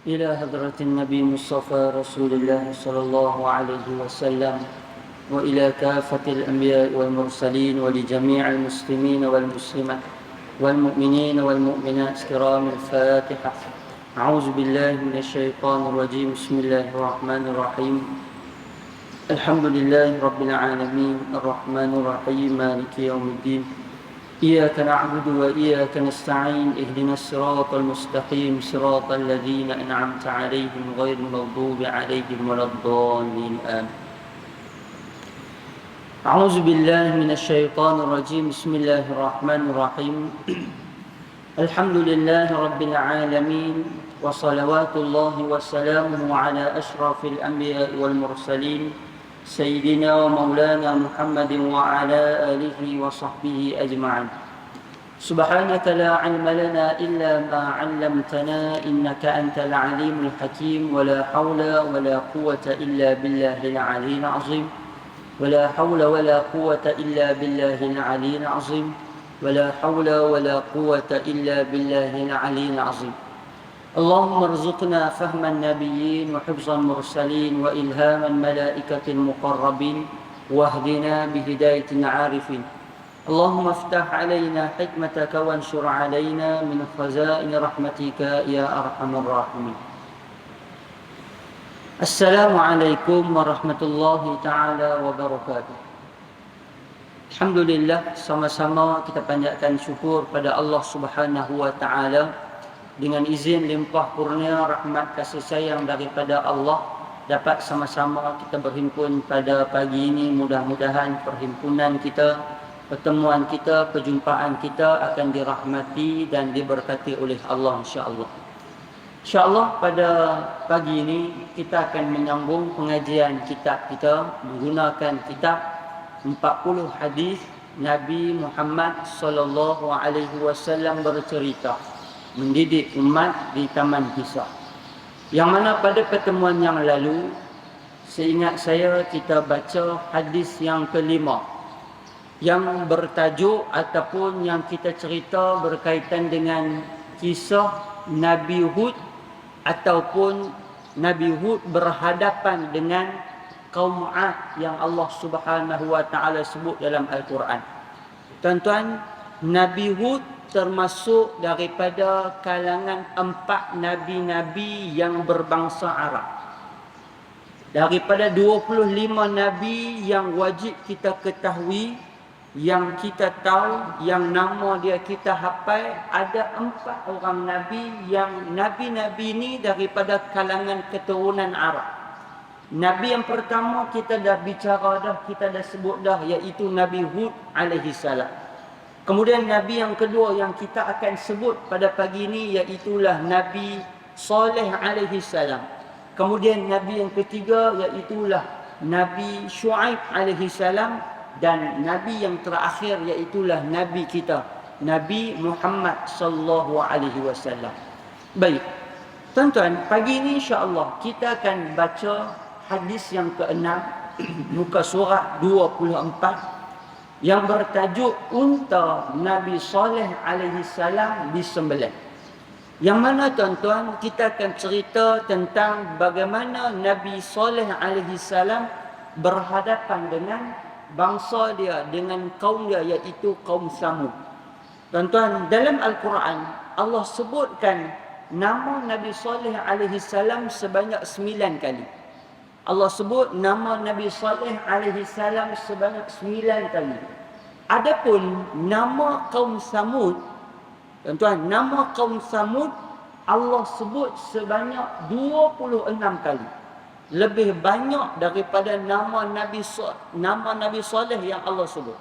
إلى حضرة النبي مصطفى رسول الله صلى الله عليه وسلم وإلى كافة الأنبياء والمرسلين ولجميع المسلمين والمسلمات والمؤمنين والمؤمنات كرام الفاتحة. أعوذ بالله من الشيطان الرجيم. بسم الله الرحمن الرحيم. الحمد لله رب العالمين الرحمن الرحيم مالك يوم الدين. إياك نعبد وإياك نستعين. اهدنا الصراط المستقيم صراط الذين أنعمت عليهم غير المغضوب عليهم ولا الضالين آمين. أعوذ بالله من الشيطان الرجيم. بسم الله الرحمن الرحيم. الحمد لله رب العالمين وصلوات الله وسلامه على أشرف الأنبياء والمرسلين سيدنا ومولانا محمد وعلى آله وصحبه أجمعين. سبحانك لا علم لنا إلا ما علمتنا إنك أنت العليم الحكيم. ولا حول ولا قوة إلا بالله العلي العظيم. ولا حول ولا قوة إلا بالله العلي العظيم. ولا حول ولا قوة إلا بالله العلي العظيم. اللهم ارزقنا فهم النبيين وحفظ المرسلين وإلهام الملائكة المقربين واهدنا بهداية العارفين. اللهم افتح علينا حكمتك وانشر علينا من خزائن رحمتك يا أرحم الراحمين. Assalamualaikum warahmatullahi ta'ala wabarakatuh. Alhamdulillah, sama-sama kita panjatkan syukur pada Allah Subhanahu wa ta'ala. Dengan izin limpah kurnia rahmat kasih sayang daripada Allah, dapat sama-sama kita berhimpun pada pagi ini. Mudah-mudahan perhimpunan kita, pertemuan kita, perjumpaan kita akan dirahmati dan diberkati oleh Allah insya-Allah. InsyaAllah pada pagi ini kita akan menyambung pengajian kitab kita menggunakan kitab 40 hadis Nabi Muhammad sallallahu alaihi wasallam bercerita mendidik umat di Taman Kisah. Yang mana pada pertemuan yang lalu, seingat saya kita baca hadis yang kelima yang bertajuk ataupun yang kita cerita berkaitan dengan kisah Nabi Hud ataupun Nabi Hud berhadapan dengan kaum 'Ad yang Allah Subhanahu wa taala sebut dalam Al-Quran. Tuan-tuan, Nabi Hud termasuk daripada kalangan 4 nabi-nabi yang berbangsa Arab. Daripada 25 nabi yang wajib kita ketahui, yang kita tahu, yang nama dia kita hafal, ada 4 orang nabi yang nabi-nabi ini daripada kalangan keturunan Arab. Nabi yang pertama kita dah bicara dah, kita dah sebut dah, iaitu Nabi Hud alaihi salam. Kemudian Nabi yang kedua yang kita akan sebut pada pagi ini iaitulah Nabi Saleh alaihi salam. Kemudian Nabi yang ketiga iaitulah Nabi Shu'aib alaihi salam. Dan Nabi yang terakhir iaitulah Nabi kita, Nabi Muhammad sallallahu alaihi wasallam. Baik. Tuan-tuan, pagi ini insya-Allah kita akan baca hadis yang ke-6 muka surat 24 yang bertajuk unta Nabi Saleh alaihi salam disembelih. Yang mana tuan-tuan kita akan cerita tentang bagaimana Nabi Saleh alaihi salam berhadapan dengan bangsa dia, dengan kaum dia, iaitu kaum Samud. Tuan-tuan, dalam Al-Quran Allah sebutkan nama Nabi Saleh alaihi salam sebanyak 9 kali. Allah sebut nama Nabi Saleh alaihi salam sebanyak 9 kali. Adapun nama kaum Samud, tuan-tuan, nama kaum Samud Allah sebut sebanyak 26 kali. Lebih banyak daripada nama Nabi Saleh yang Allah sebut.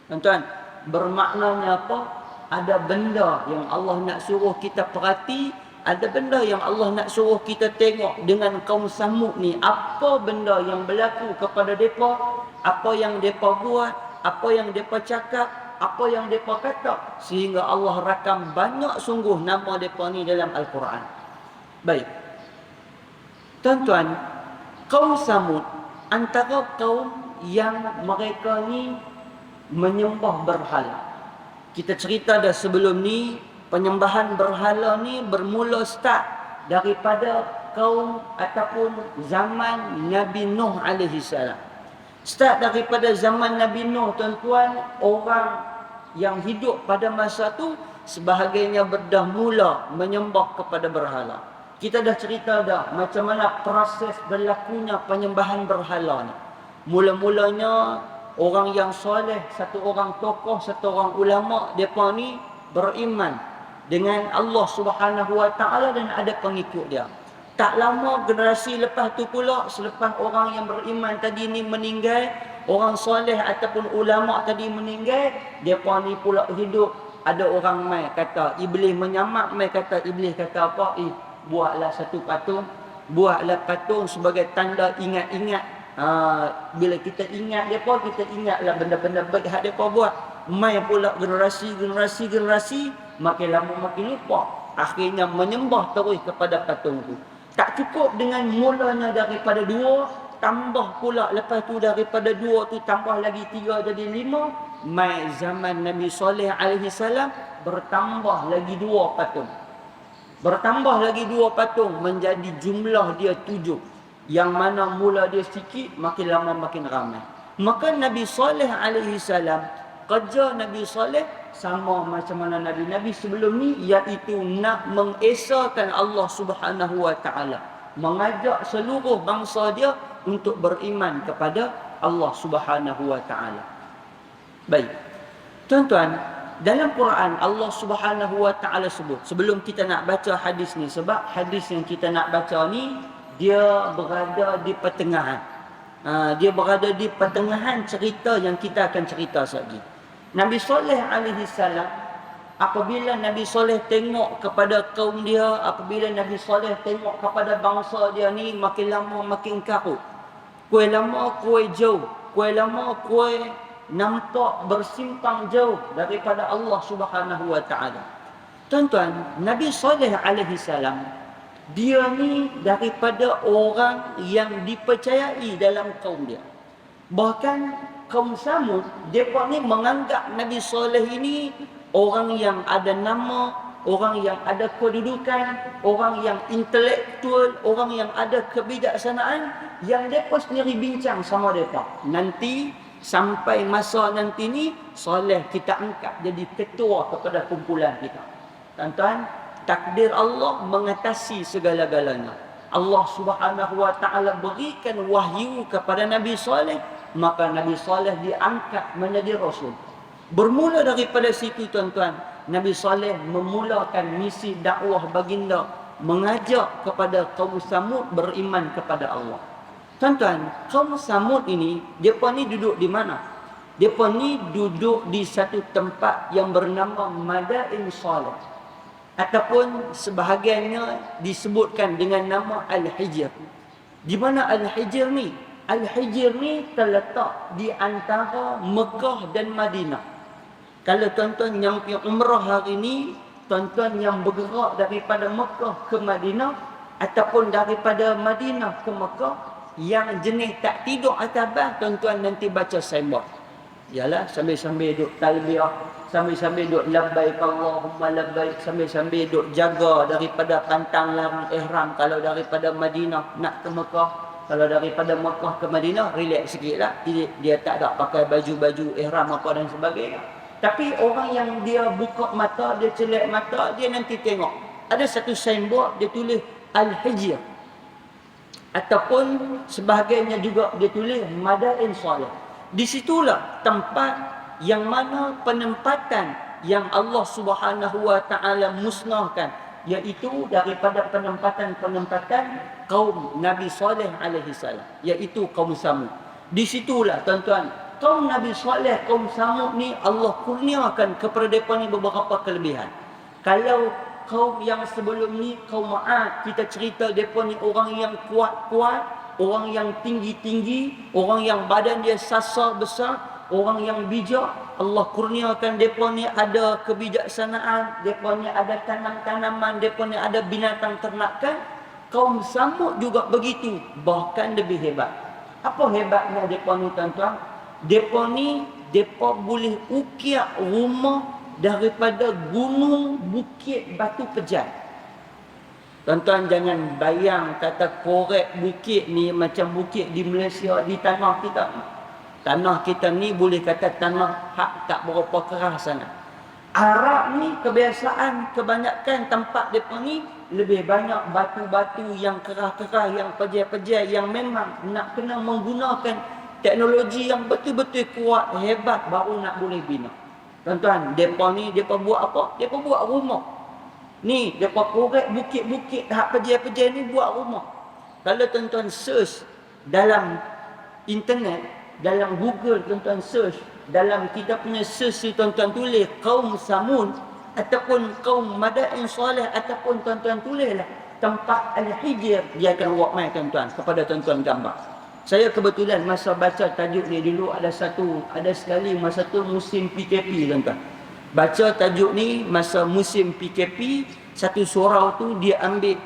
Tuan-tuan, bermaknanya apa? Ada benda yang Allah nak suruh kita perhati, ada benda yang Allah nak suruh kita tengok dengan kaum Samud ni. Apa benda yang berlaku kepada mereka, apa yang mereka buat, apa yang mereka cakap, apa yang mereka kata, sehingga Allah rakam banyak sungguh nama mereka ni dalam Al-Quran. Baik. Tuan-tuan, kaum Samud antara kaum yang mereka ni menyembah berhala. Kita cerita dah sebelum ni, penyembahan berhala ni bermula start daripada kaum ataupun zaman Nabi Nuh alaihi salam. Start daripada zaman Nabi Nuh, tuan-tuan, orang yang hidup pada masa tu sebahagiannya berdahmula menyembah kepada berhala. Kita dah cerita dah macam mana proses berlakunya penyembahan berhala ni. Mula-mulanya orang yang soleh, satu orang tokoh, satu orang ulama, depa ni beriman dengan Allah Subhanahu Wa Taala dan ada pengikut dia. Tak lama generasi lepas tu pula, selepas orang yang beriman tadi ni meninggal, orang soleh ataupun ulama tadi meninggal, depa ni pula hidup. Ada orang mai kata iblis menyamak, mai kata iblis kata apa? Buatlah satu patung, buatlah patung sebagai tanda ingat-ingat. Bila kita ingat depa, kita ingatlah benda-benda baik hak depa buat. Mai pula generasi, makin lama makin lupa. Akhirnya menyembah terus kepada patung tu. Tak cukup dengan mulanya daripada 2, tambah pula lepas tu daripada 2 tu tambah lagi 3 jadi 5. Mai zaman Nabi Saleh alaihi salam bertambah lagi 2 patung. Bertambah lagi 2 patung menjadi jumlah dia 7. Yang mana mula dia sikit, makin lama makin ramai. Maka Nabi Saleh alaihi salam, kerja Nabi Saleh sama macam mana Nabi-Nabi sebelum ni, iaitu nak mengesahkan Allah Subhanahu Wa Taala, mengajak seluruh bangsa dia untuk beriman kepada Allah Subhanahu Wa Taala. Baik. Tuan-tuan, dalam Quran Allah Subhanahu Wa Taala sebut, sebelum kita nak baca hadis ni, sebab hadis yang kita nak baca ni dia berada di pertengahan. Dia berada di pertengahan cerita yang kita akan cerita sekejap. Nabi Saleh alaihi salam, apabila Nabi Saleh tengok kepada kaum dia, apabila Nabi Saleh tengok kepada bangsa dia ni makin lama makin karut. Kuih lama kuih jauh, kuih lama kuih nampak bersimpang jauh daripada Allah Subhanahu Wa Taala. Tuan-tuan, Nabi Saleh alaihi salam, dia ni daripada orang yang dipercayai dalam kaum dia. Bahkan kaum Samud, mereka ni menganggap Nabi Saleh ini orang yang ada nama, orang yang ada kedudukan, orang yang intelektual, orang yang ada kebijaksanaan, yang mereka sendiri bincang sama mereka. Nanti, sampai masa nanti ni, Saleh kita angkat jadi ketua kepada kumpulan kita. Tuan-tuan, takdir Allah mengatasi segala-galanya. Allah Subhanahu Wa Taala berikan wahyu kepada Nabi Saleh, maka Nabi Saleh diangkat menjadi Rasul. Bermula daripada situ, tuan-tuan, Nabi Saleh memulakan misi dakwah baginda, mengajak kepada kaum Samud beriman kepada Allah. Tuan-tuan, kaum Samud ini, mereka ni duduk di mana? Mereka ni duduk di satu tempat yang bernama Madain Saleh, ataupun sebahagiannya disebutkan dengan nama Al-Hijr. Di mana Al-Hijr ni? Al-Hijr ni terletak di antara Mekah dan Madinah. Kalau tuan-tuan yang pergi umrah hari ni, tuan-tuan yang bergerak daripada Mekah ke Madinah ataupun daripada Madinah ke Mekah, yang jenis tak tidur atas bas, tuan-tuan nanti baca signboard. Yalah, sambil-sambil duduk talbiyah, sambil-sambil duduk labbaik Allahumma labbaik, sambil-sambil duduk jaga daripada pantang larang ihram kalau daripada Madinah nak ke Mekah. Kalau daripada Mekah ke Madinah, relax sikit lah. Dia tak ada pakai baju-baju ihram apa dan sebagainya. Tapi orang yang dia buka mata, dia celak mata, dia nanti tengok. Ada satu signboard, dia tulis Al-Hijr. Ataupun sebahagiannya juga dia tulis Madain Saleh. Di situlah tempat yang mana penempatan yang Allah Subhanahu Wa Taala musnahkan, iaitu daripada penempatan-penempatan kaum Nabi Saleh alaihi salam, iaitu kaum Samud. Di situlah, tuan-tuan, kaum Nabi Saleh, kaum Samud ni Allah kurniakan kepada mereka ni beberapa kelebihan. Kalau kaum yang sebelum ni, kaum Ma'ad, kita cerita mereka ni orang yang kuat-kuat, orang yang tinggi-tinggi, orang yang badan dia sasar besar, orang yang bijak. Allah kurniakan mereka ni ada kebijaksanaan, mereka ni ada tanam-tanaman, mereka ni ada binatang ternakan. Kaum Samud juga begitu, bahkan lebih hebat. Apa hebatnya mereka ni, tuan-tuan? Mereka ni, mereka boleh ukir rumah daripada gunung, bukit, batu pejat. Tuan-tuan jangan bayang kata korek bukit ni macam bukit di Malaysia, di tanah kita. Tanah kita ni boleh kata tanah hak tak berapa keras sangat. Arab ni kebiasaan kebanyakan tempat mereka ni lebih banyak batu-batu yang keras-keras, yang pejai-pejai, yang memang nak kena menggunakan teknologi yang betul-betul kuat, hebat baru nak boleh bina. Tuan-tuan, mereka ni mereka buat apa? Mereka buat rumah. Ni, mereka korek bukit-bukit hak pejai-pejai ni buat rumah. Kalau tuan-tuan search dalam internet, dalam Google tuan-tuan search, dalam kita punya search tuan-tuan tulis kaum Samud ataupun kaum Madain Saleh, ataupun tuan-tuan tulislah tempat Al-Hijr, dia akan buat mai tuan-tuan kepada tuan-tuan gambar. Saya kebetulan masa baca tajuk ni dulu ada sekali masa tu musim PKP tuan-tuan. Baca tajuk ni masa musim PKP, satu surau tu dia ambil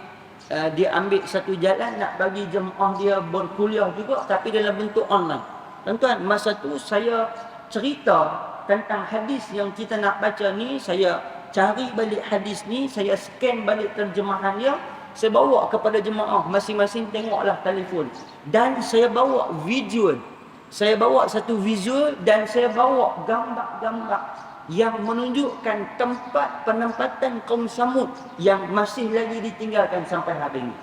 satu jalan nak bagi jemaah dia berkuliah juga tapi dalam bentuk online. Tuan-tuan, masa tu saya cerita tentang hadis yang kita nak baca ni, saya cari balik hadis ni, saya scan balik terjemahan dia, saya bawa kepada jemaah, masing-masing tengoklah telefon. Dan saya bawa video. Saya bawa satu visual dan saya bawa gambar-gambar yang menunjukkan tempat penempatan kaum Samud yang masih lagi ditinggalkan sampai hari ini.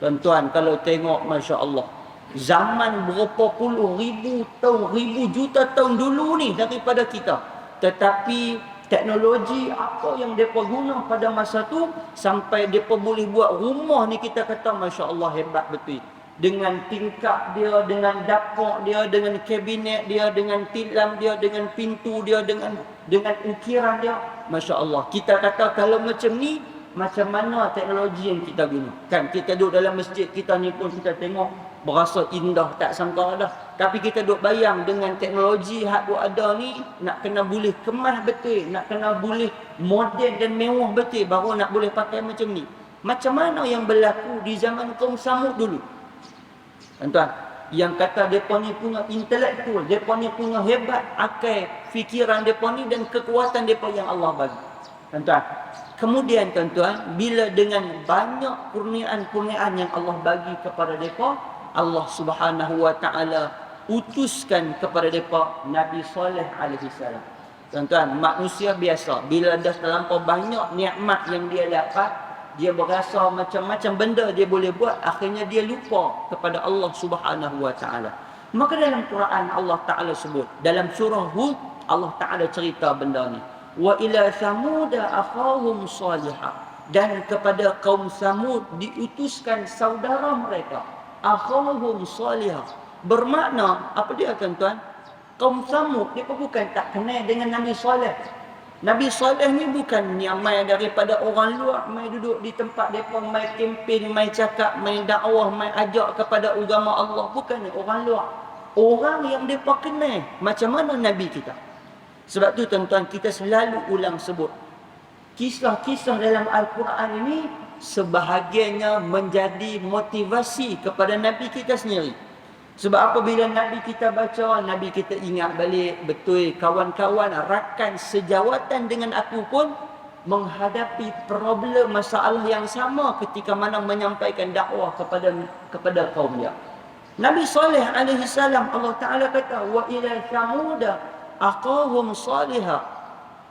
Tuan-tuan, kalau tengok, Masya Allah, zaman berapa puluh ribu tahun, ribu juta tahun dulu ni daripada kita, tetapi teknologi apa yang mereka guna pada masa tu sampai mereka boleh buat rumah ni, kita kata Masya Allah hebat betul. Dengan tingkap dia, dengan dapur dia, dengan kabinet dia, dengan tilam dia, dengan pintu dia, dengan ukiran dia, Masya Allah. Kita kata kalau macam ni, macam mana teknologi yang kita guna? Kan kita duduk dalam masjid kita ni pun kita tengok berasa indah, tak sangka dah. Tapi kita duduk bayang dengan teknologi hak duk ada ni, nak kena boleh kemas betul, nak kena boleh moden dan mewah betul baru nak boleh pakai macam ni. Macam mana yang berlaku di zaman kaum Samud dulu? Tuan-tuan, yang kata mereka ni punya intelektual, mereka ni punya hebat akal fikiran mereka ni dan kekuatan mereka yang Allah bagi. Tuan-tuan, kemudian tuan-tuan, bila dengan banyak kurniaan-kurniaan yang Allah bagi kepada mereka, Allah Subhanahu wa taala utuskan kepada mereka Nabi Saleh alaihi salam. Tuan-tuan, manusia biasa bila dah terlampau banyak nikmat yang dia dapat, dia berasa macam-macam benda dia boleh buat, akhirnya dia lupa kepada Allah Subhanahu wa taala. Maka dalam Quran Allah Taala sebut, dalam surah Hud Allah Taala cerita benda ni. Wa ila Samud akhahum salihah, dan kepada kaum Samud diutuskan saudara mereka, akhahum salihah. Bermakna apa dia tuan-tuan? Kaum Samud dia bukan tak kenal dengan Nabi Saleh. Nabi Saleh ni bukan yang mai daripada orang luar, mai duduk di tempat mereka, mai kempen, mai cakap, mai dakwah, mai ajak kepada agama Allah. Bukan orang luar. Orang yang mereka kenal. Macam mana Nabi kita? Sebab tu tuan-tuan, kita selalu ulang sebut, kisah-kisah dalam Al-Quran ini sebahagiannya menjadi motivasi kepada Nabi kita sendiri. Sebab apabila Nabi kita baca, Nabi kita ingat balik, betul kawan-kawan, rakan sejawatan dengan aku pun menghadapi problem masalah yang sama ketika mana menyampaikan dakwah kepada kaum dia. Nabi Saleh alaihi salam, Allah Taala kata wa ila Samud aqahum salihah,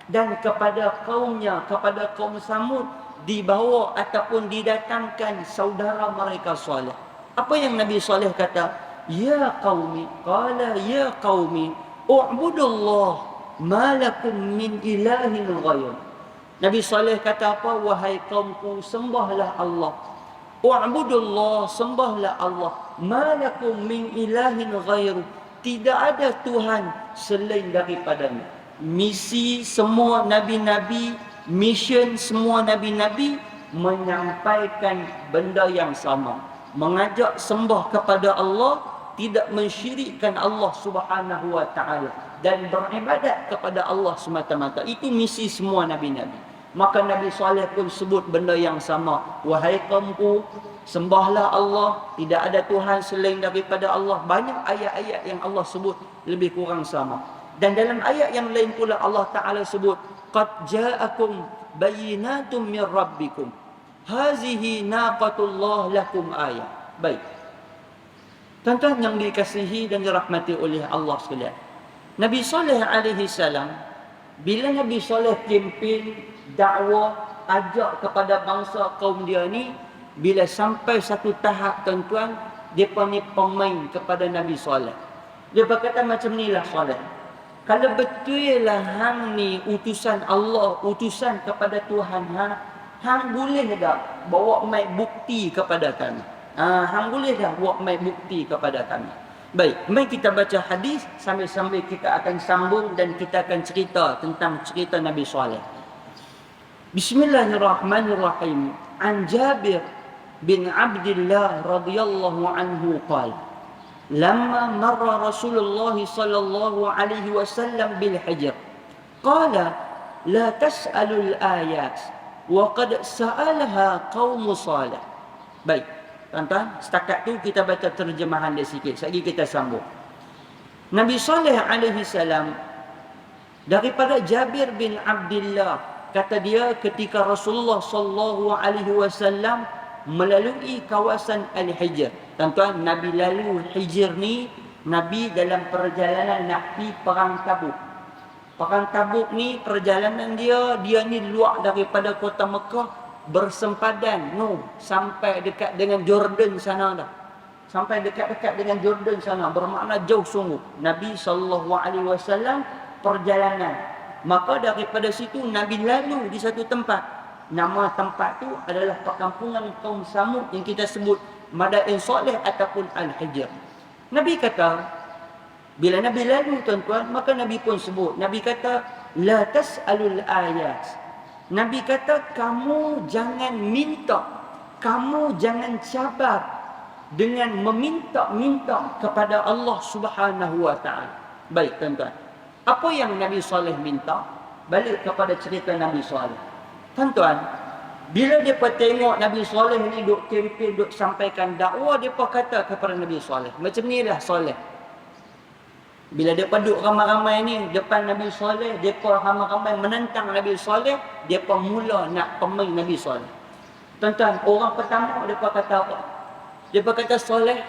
dan kepada kaumnya, kepada kaum Samud dibawa ataupun didatangkan saudara mereka Saleh. Apa yang Nabi Saleh kata? Ya qaumi, qala ya qaumi u'budullah ma lakum min ilahin ghayr. Nabi Saleh kata apa? Wahai kaumku, sembahlah Allah. U'budullah, sembahlah Allah. Ma lakum min ilahin ghayr. Tidak ada Tuhan selain daripadanya. Misi semua nabi-nabi, mission semua nabi-nabi menyampaikan benda yang sama. Mengajak sembah kepada Allah, tidak mensyirikkan Allah Subhanahu wa taala, dan beribadat kepada Allah semata-mata. Itu misi semua nabi-nabi. Maka Nabi Saleh pun sebut benda yang sama. Wahai kaumku, sembahlah Allah, tidak ada Tuhan selain daripada Allah. Banyak ayat-ayat yang Allah sebut lebih kurang sama. Dan dalam ayat yang lain pula Allah Taala sebut, qad ja'akum bayyinatun min rabbikum. hazihi naqatullah lakum ayat. Baik. Tuan-tuan yang dikasihi dan dirahmati oleh Allah sekalian. Nabi Saleh alaihi salam, bila Nabi Saleh kempen dakwah, ajak kepada bangsa kaum dia ni, bila sampai satu tahap tuan-tuan, depa ni pemain kepada Nabi Saleh. Dia berkata macam nilah Saleh. Kalau betul lah hang ni utusan Allah, utusan kepada Tuhan hang boleh tak bawa mai bukti kepada kami? Hang boleh dah buat mai bukti kepada kami. Baik, mari kita baca hadis sambil-sambil kita akan sambung dan kita akan cerita tentang cerita Nabi Saleh. Bismillahirrahmanirrahim. An Jabir bin Abdullah radhiyallahu anhu qala: Lamma marra Rasulullah sallallahu alaihi wasallam bil Hijr, qala la tas'alul ayat wa qad sa'alaha qaum Salih. Baik, tuan-tuan, setakat tu kita baca terjemahan dia sikit. Lagi kita sambung. Nabi Saleh alaihi salam, daripada Jabir bin Abdullah, kata dia ketika Rasulullah sallallahu alaihi wasallam melalui kawasan Al-Hijr. Tuan-tuan, Nabi lalu Hijr ni, Nabi dalam perjalanan nak pergi perang Tabuk. Perang Tabuk ni perjalanan dia ni luar daripada kota Mekah, bersempadan sampai dekat dengan Jordan sana dah. Sampai dekat-dekat dengan Jordan sana, bermakna jauh sungguh. Nabi SAW perjalanan. Maka daripada situ Nabi lalu di satu tempat. Nama tempat tu adalah perkampungan kaum Samud yang kita sebut Madain Saleh ataupun Al-Hijr. Nabi kata, bila Nabi lalu tuan-tuan, maka Nabi pun sebut. Nabi kata, la tas'alul ayat. Nabi kata, kamu jangan minta, kamu jangan sabar dengan meminta-minta kepada Allah Subhanahu wa taala. Baik tuan-tuan, apa yang Nabi Saleh minta? Balik kepada cerita Nabi Saleh. Tuan-tuan, bila depa tengok Nabi Saleh ni duk kempen, duk sampaikan dakwah, depa kata kepada Nabi Saleh, macam ni lah Saleh. Bila depa duduk ramai-ramai ni depan Nabi Saleh, depa ramai-ramai menentang Nabi Saleh, depa mula nak pemain Nabi Saleh. Tuan-tuan, orang pertama depa kata apa? Depa kata, Saleh,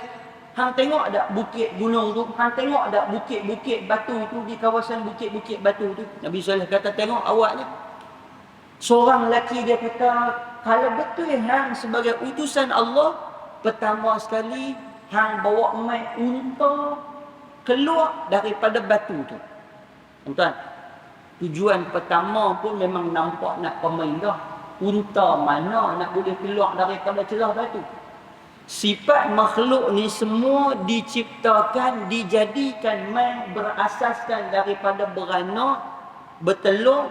hang tengok tak bukit gunung tu? Hang tengok tak bukit-bukit batu tu di kawasan bukit-bukit batu tu? Nabi Saleh kata, tengok awaknya. Seorang lelaki dia kata, kalau betul hang sebagai utusan Allah, pertama sekali hang bawa mai unta keluar daripada batu tu. Tuan-tuan, tujuan pertama pun memang nampak nak pemain dah. Unta mana nak boleh keluar daripada celah batu? Sifat makhluk ni semua diciptakan, dijadikan main berasaskan daripada beranak, bertelur,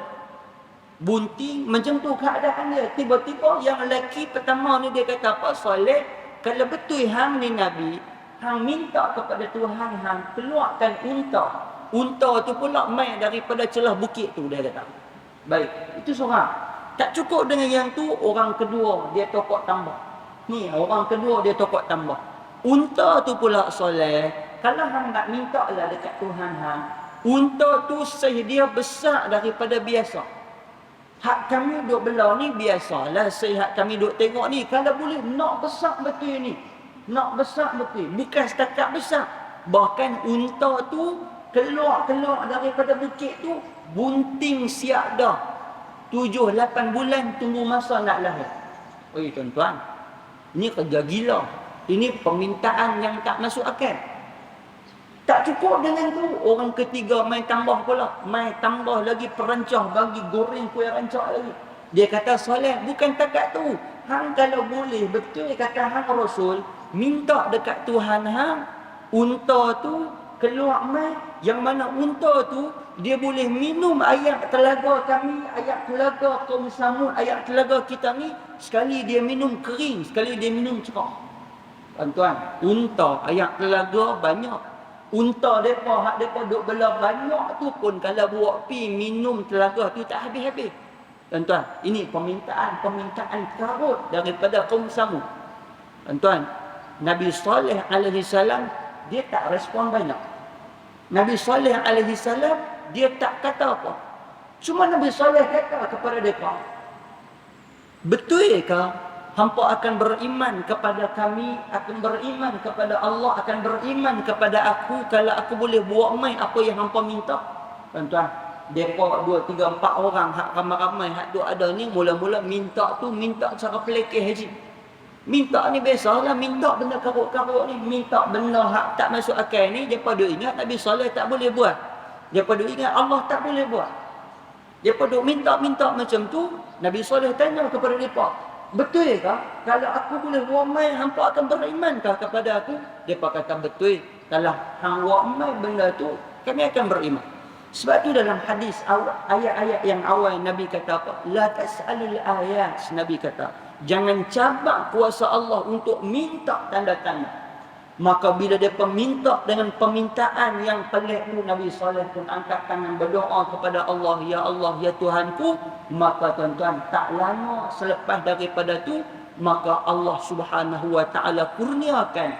bunting, macam tu keadaan dia. Tiba-tiba yang lelaki pertama ni dia kata, apa Saleh, kalau betul hang ni Nabi, hang minta kepada Tuhan, hang keluarkan unta. Unta tu pula mai daripada celah bukit tu, dia kata. Baik, itu seorang. Tak cukup dengan yang tu, orang kedua dia tokok tambah. Ni, orang kedua dia tokok tambah. Unta tu pula Saleh, kalau hang nak minta lah dekat Tuhan hang, unta tu dia besar daripada biasa. Hak kami duk belah ni biasalah, hak kami duk tengok ni, kalau boleh nak besar betul ni. Nak besar betul. Bukan setakat besar. Bahkan unta tu keluar daripada bukit tu, bunting siap dah. 7-8 bulan tunggu masa nak lahir. Oi tuan-tuan, ini kerja gila. Ini permintaan yang tak masuk akal. Tak cukup dengan tu, orang ketiga main tambah pula. Main tambah lagi perancah, bagi goreng kuih rancak lagi. Dia kata, Saleh, bukan takat tu. Hang kalau boleh, betul kata hang Rasul, minta dekat Tuhan hang, unta tu keluar mai, yang mana unta tu dia boleh minum air telaga kami, air telaga kaum Samud, air telaga kita ni, sekali dia minum kering, sekali dia minum cerah. Tuan-tuan, unta air telaga banyak. Unta depa hak depa duk bela banyak tu pun kalau buat pi minum telaga tu tak habis-habis. Tuan-tuan, ini permintaan karut daripada kaum Samud. Tuan-tuan, Nabi Saleh alaihi salam dia tak respon banyak. Nabi Saleh alaihi salam dia tak kata apa. Cuma Nabi Saleh kata kepada mereka, betul ke Hampa akan beriman kepada kami, akan beriman kepada Allah, akan beriman kepada aku kalau aku boleh buat mai apa yang hampa minta. Tuan-tuan, depa 2, 3, 4 orang hak ramai-ramai hak duk ada ni mula-mula minta tu minta cara pelekeh haji. Minta ni biasalah, minta benda karut-karut ni, minta benda hak tak masuk akal ni, depa duk ingat Nabi Saleh tak boleh buat. Depa duk ingat Allah tak boleh buat. Depa duk minta-minta macam tu, Nabi Saleh tanya kepada depa, betul ke kalau aku boleh buat mai hampa akan berimankah kepada aku? Depa kata betul. Kalau hang buat mai benda tu kami akan beriman. Sebab tu dalam hadis ayat-ayat yang awal Nabi kata apa? La tas'alul ayat. Nabi kata, jangan cabak kuasa Allah untuk minta tanda-tanda. Maka bila dia minta dengan permintaan yang pelik tu, Nabi Saleh pun angkat tangan berdoa kepada Allah, ya Allah, ya Tuhanku. Maka tuan-tuan, tak lama selepas daripada tu, maka Allah Subhanahu wa taala kurniakan,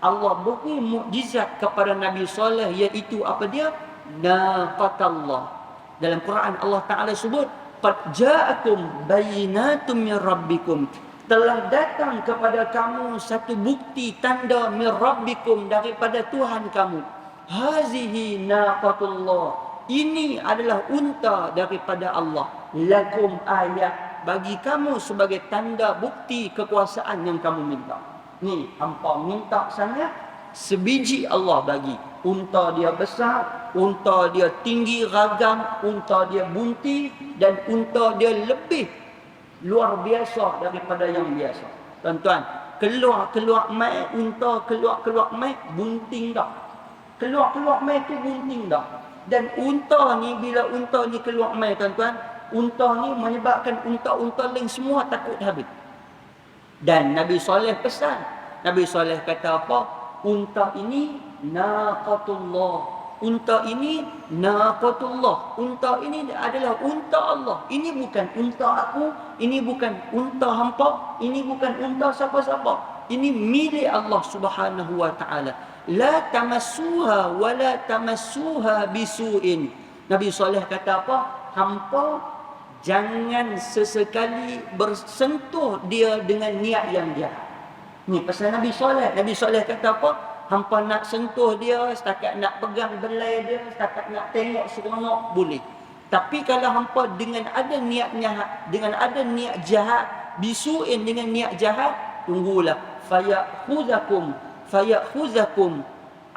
Allah beri mukjizat kepada Nabi Saleh, iaitu apa dia? Naqatallah. Dalam Quran Allah Taala sebut, qad ja'akum bayyinatun min rabbikum, telah datang kepada kamu satu bukti tanda min rabbikum, daripada Tuhan kamu. Hazihi naqatullah, ini adalah unta daripada Allah. Lakum ayat, bagi kamu sebagai tanda bukti kekuasaan yang kamu minta. Ni hampa minta sangat, sebiji Allah bagi. Unta dia besar, unta dia tinggi ragam, unta dia bunti, dan unta dia lebih luar biasa daripada yang biasa. Tuan-tuan, keluar mai unta, keluar mai bunting dah. Keluar mai tu bunting dah. Dan unta ni, bila unta ni keluar mai tuan-tuan, unta ni menyebabkan unta-unta lain semua takut habis. Dan Nabi Saleh pesan, Nabi Saleh kata apa? Unta ini naqatullah. Unta ini naqatullah. Unta ini adalah unta Allah. Ini bukan unta aku, ini bukan unta hampa, ini bukan unta siapa-siapa. Ini milik Allah Subhanahu wa taala. La tamassuha wa la tamassuha bisu'in. Nabi Saleh kata apa? Hampa jangan sesekali bersentuh dia dengan niat yang jahat. Ni pasal Nabi Saleh. Nabi Saleh kata apa? Hampa nak sentuh dia, setakat nak pegang belai dia, setakat nak tengok seronok, boleh. Tapi kalau hampa dengan ada niat jahat, bisuin dengan niat jahat, tunggulah. Fayakhuzakum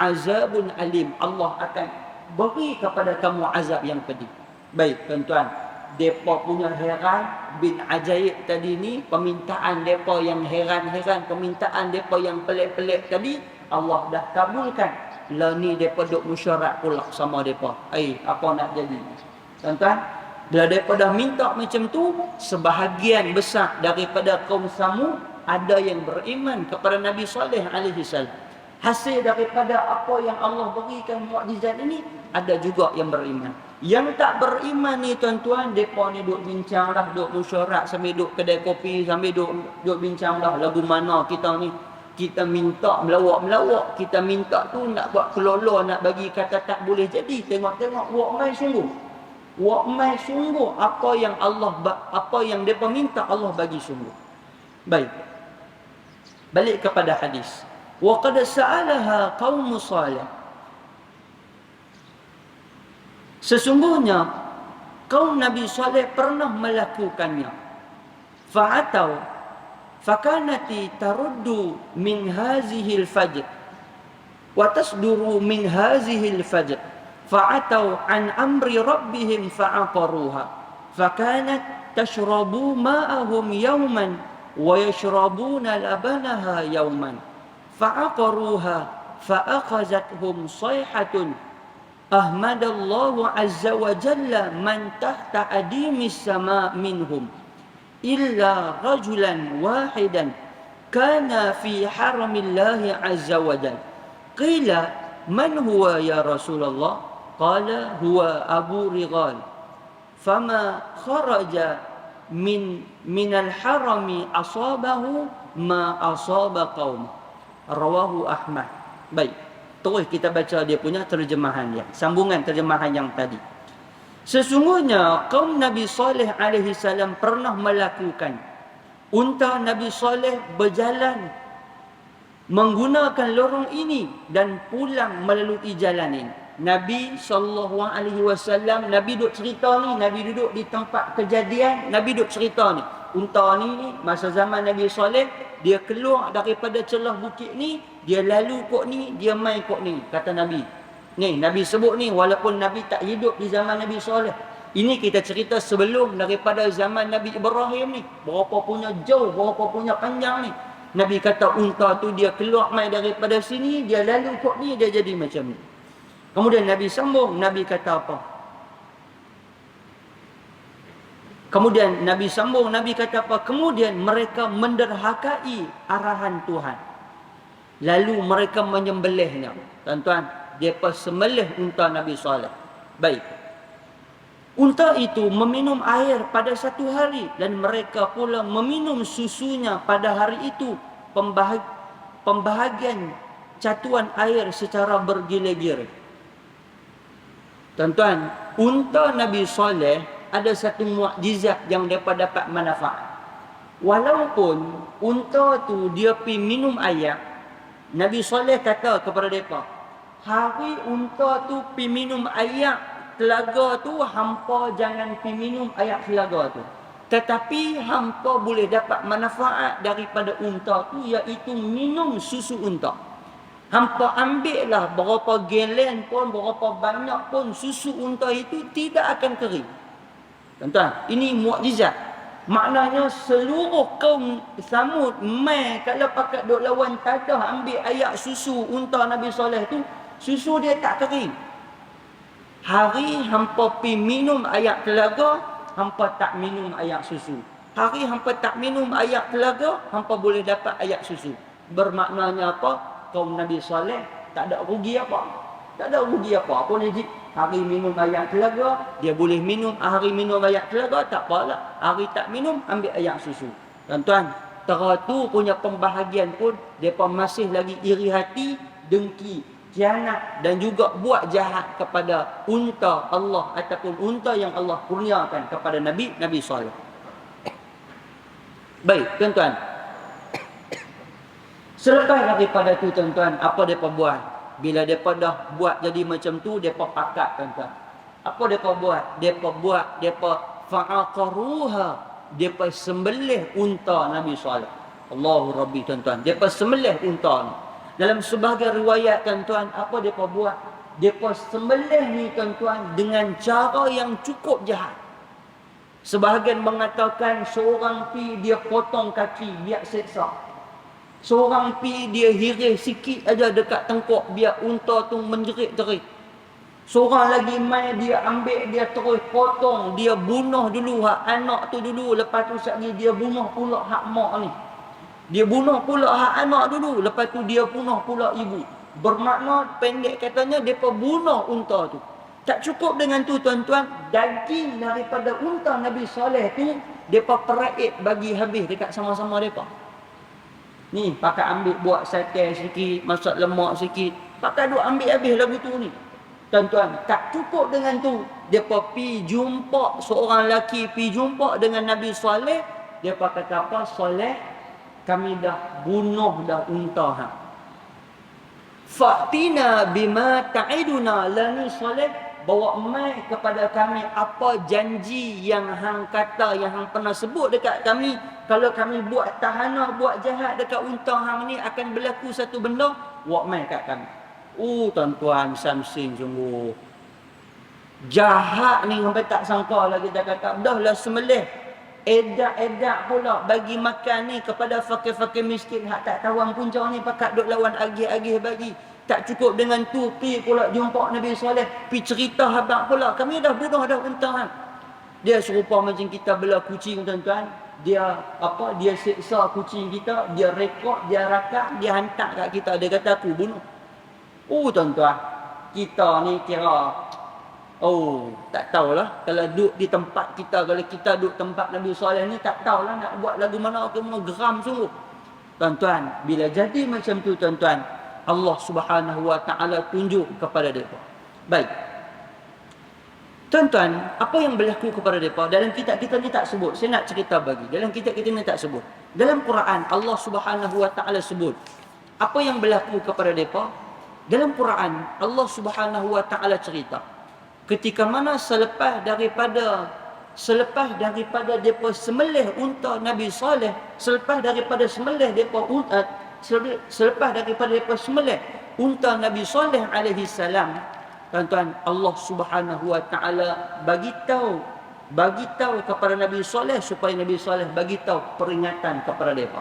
azabun alim. Allah akan beri kepada kamu azab yang pedih. Baik tuan-tuan, depa punya heran bin ajaib tadi ni, permintaan depa yang heran-heran, permintaan depa yang pelik-pelik tadi, Allah dah kabulkan. Lah ni depa duk musyarat pula sama depa. Apa nak jadi? Tuan-tuan, bila depa dah minta macam tu, sebahagian besar daripada kaum Samud ada yang beriman kepada Nabi Saleh alaihi salam. Hasil daripada apa yang Allah berikan mukjizat ini, ada juga yang beriman. Yang tak beriman ni tuan-tuan, depa ni duk bincang lah, duk musyarat sambil duk kedai kopi, sambil duk bincang lah lagu mana kita ni. Kita minta melawak-melawak, kita minta tu nak buat kelolo, nak bagi kata tak boleh jadi. Tengok-tengok buat mai sungguh. Buat mai sungguh apa yang depa minta Allah bagi sungguh. Baik. Balik kepada hadis. Wa qad sa'alaha qaum Salih. Sesungguhnya kaum Nabi Saleh pernah melakukannya. Fa'atau fakanati taruddu min hazihil fajr wa tasduru min hazihil fajr fa'atau an amri rabbihim fa'aqaruha fakanat tashrabu ma'ahum yawman wa yashrabuna labanaha yawman fa'aqaruha fa'akhazathum sayhatun ahmadallahu azza wa jalla man tahta adimis sama minhum illa rajulan wahidan kana fi haramillahi azza wa jalla. Qila man huwa ya Rasulullah? Qala huwa Abu Righal. Fama kharaja minal harami asabahu ma asaba qaum. Rawahu Ahmad. Baik, terus kita baca dia punya terjemahan dia, sambungan terjemahan yang tadi. Sesungguhnya kaum Nabi Saleh alaihi salam pernah melakukan Unta Nabi Saleh berjalan menggunakan lorong ini dan pulang melalui jalan ini. Nabi SAW, Nabi duduk cerita ni, Nabi duduk di tempat kejadian, Nabi duduk cerita ni. Unta ni masa zaman Nabi Saleh, dia keluar daripada celah bukit ni, dia lalu kok ni, dia main kok ni, kata Nabi. Ni Nabi sebut ni walaupun Nabi tak hidup di zaman Nabi Saleh. Ini kita cerita sebelum daripada zaman Nabi Ibrahim ni. Berapa punya jauh, berapa punya panjang ni. Nabi kata unta tu dia keluar main daripada sini, dia lalu kok ni, dia jadi macam ni. Kemudian Nabi sambung, Nabi kata apa? Kemudian Nabi sambung, Nabi kata apa? Kemudian mereka menderhakai arahan Tuhan. Lalu mereka menyembelihnya. Tuan-tuan, mereka sembelih unta Nabi Saleh. Baik. Unta itu meminum air pada satu hari dan mereka pula meminum susunya pada hari itu. Pembahagian catuan air secara bergila-gila. Tuan-tuan, unta Nabi Saleh ada satu mukjizat yang mereka dapat manfaat. Walaupun unta tu dia pergi minum air, Nabi Saleh kata kepada mereka, hari unta tu pergi minum air telaga tu, hampa jangan pergi minum air telaga tu. Tetapi hampa boleh dapat manfaat daripada unta tu, iaitu minum susu unta. Hampa ambil lah berapa galen pun, berapa banyak pun, susu unta itu tidak akan kering. Tuan-tuan, ini mukjizat. Maknanya seluruh kaum Samud mai kalau pakat duk lawan tadah ambil air susu unta Nabi Saleh tu, susu dia tak kering. Hari hampa pi minum air telaga, hampa tak minum air susu. Hari hampa tak minum air telaga, hampa boleh dapat air susu. Bermaknanya apa? Kaum Nabi Saleh tak ada rugi apa. Tak ada rugi apa. Apa ni? Hari minum air telaga, dia boleh minum. Hari minum air telaga, tak apalah. Hari tak minum, ambil air susu. Tuan-tuan, teratu punya pembahagian pun, mereka masih lagi iri hati, dengki, khianat dan juga buat jahat kepada unta Allah ataupun unta yang Allah kurniakan kepada Nabi Saleh. Baik, tuan-tuan. Selepas daripada tu tuan-tuan, apa mereka buat? Bila mereka dah buat jadi macam tu, mereka pakat tuan-tuan. Apa mereka buat? Mereka fa'aqaruha. Mereka sembelih unta Nabi Saleh. Allahu Rabbi tuan-tuan. Mereka sembelih unta ni. Dalam sebahagian riwayat tuan-tuan, apa mereka buat? Mereka sembelih ni tuan-tuan dengan cara yang cukup jahat. Sebahagian mengatakan seorang pi dia potong kaki biar seksa. Seorang pi dia hiris sikit aja dekat tengkok biar unta tu menjerit-jerit. Seorang lagi mai dia ambil, dia terus potong, dia bunuh dulu hak anak tu dulu, lepas tu sekali dia bunuh pula hak mak ni. Dia bunuh pula hak anak dulu, lepas tu dia bunuh pula ibu. Bermakna pendek katanya depa bunuh unta tu. Tak cukup dengan tu tuan-tuan, daging daripada unta Nabi Saleh tu depa peraik bagi habis dekat sama-sama depa. Ni pakai ambil buat sate sikit, masak lemak sikit, pakai duk ambil habis lagu tu ni. Tuan-tuan, tak cukup dengan tu, depa pi jumpa seorang lelaki, pi jumpa dengan Nabi Saleh, depa kata apa? Saleh, kami dah bunuh dah unta hang. Fa'tina bima ta'iduna lani Saleh, bawa mai kepada kami apa janji yang hang kata, yang hang pernah sebut dekat kami, kalau kami buat tahanah, buat jahat dekat unta hang ni akan berlaku satu benda, buat mai kat kami. Tuan-tuan, Samsing sungguh jahat ni sampai tak sangka lagi. Dia kata dah lah sembelih, edak-edak pula bagi makan ni kepada fakir-fakir miskin hak tak tawang punca ni, pakat duk lawan agih-agih bagi. Tak cukup dengan tu, pi pula jumpa Nabi Saleh, pi cerita habaq pula kami dah bunuh dah unta hang. Dia serupa macam kita bela kucing tuan-tuan. Dia apa? Dia siksa kucing kita, dia rekod, dia rakam, dia hantar kat kita. Dia kata aku bunuh. Tuan-tuan, kita ni kira tak tahulah kalau duduk di tempat kita, kalau kita duduk tempat Nabi Saleh ni tak tahulah nak buat lagu mana ke mana, geram sungguh. Tuan-tuan, bila jadi macam tu tuan-tuan, Allah Subhanahu Wa Taala tunjuk kepada mereka. Baik. Tuan-tuan, apa yang berlaku kepada mereka? Dalam kitab kita ni tak sebut. Saya nak cerita bagi. Dalam kitab kita ni tak sebut. Dalam Quran, Allah Subhanahu Wa Taala sebut. Apa yang berlaku kepada mereka? Dalam Quran, Allah Subhanahu Wa Taala cerita. Ketika mana selepas daripada mereka sembelih unta Nabi Saleh, selepas daripada mereka sembelih unta Nabi Saleh alaihi salam, tuan-tuan, Allah Subhanahu Wa Taala bagi tahu kepada Nabi Saleh supaya Nabi Saleh bagi tahu peringatan kepada mereka.